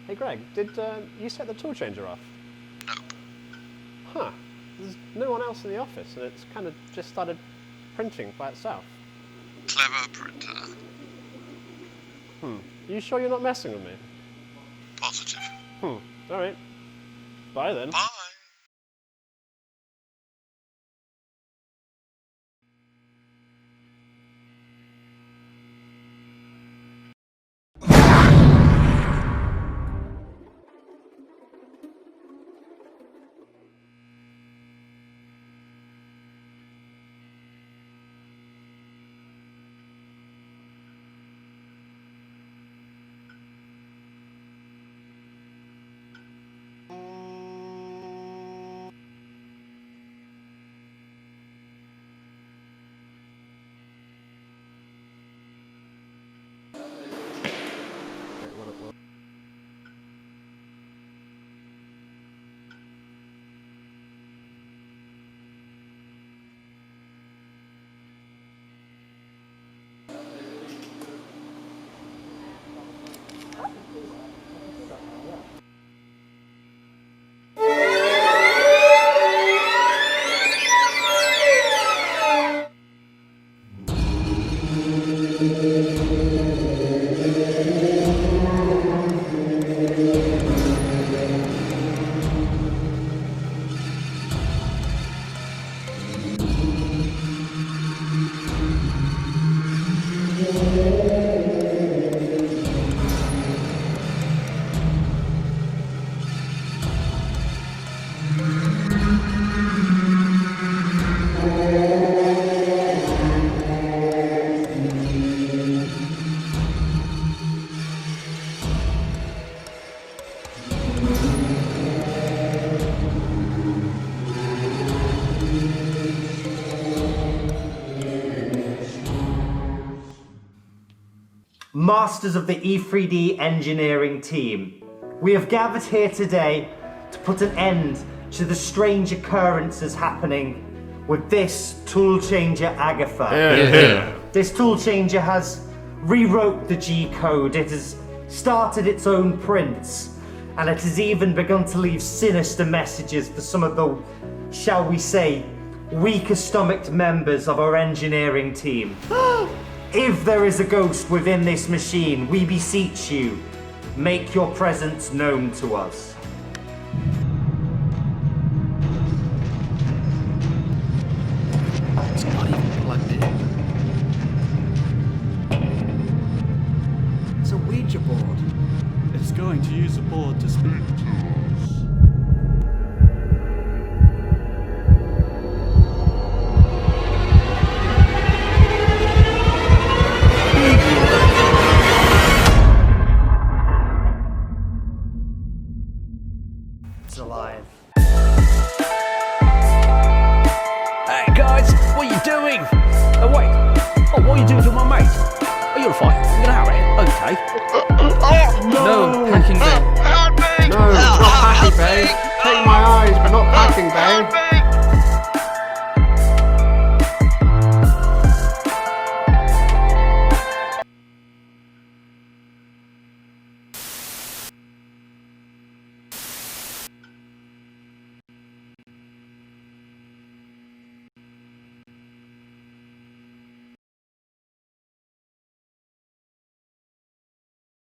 Hey Greg, did you set the ToolChanger off? Nope. Huh. There's no one else in the office and it's kind of just started printing by itself. Clever printer. You sure you're not messing with me? Positive. Alright. Bye then. Bye. Masters of the E3D engineering team, we have gathered here today to put an end to the strange occurrences happening with this ToolChanger Agatha. This ToolChanger has rewrote the G code, it has started its own prints, and it has even begun to leave sinister messages for some of the, shall we say, weaker stomached members of our engineering team. If there is a ghost within this machine, we beseech you, make your presence known to us. It's not even plugged in. It's a Ouija board. It's going to use the board to speak to us. It's alive. Hey guys, what are you doing? Oh wait. Oh, what are you doing to my mate? Oh, you're fine. You're gonna have it. Okay. No hacking them.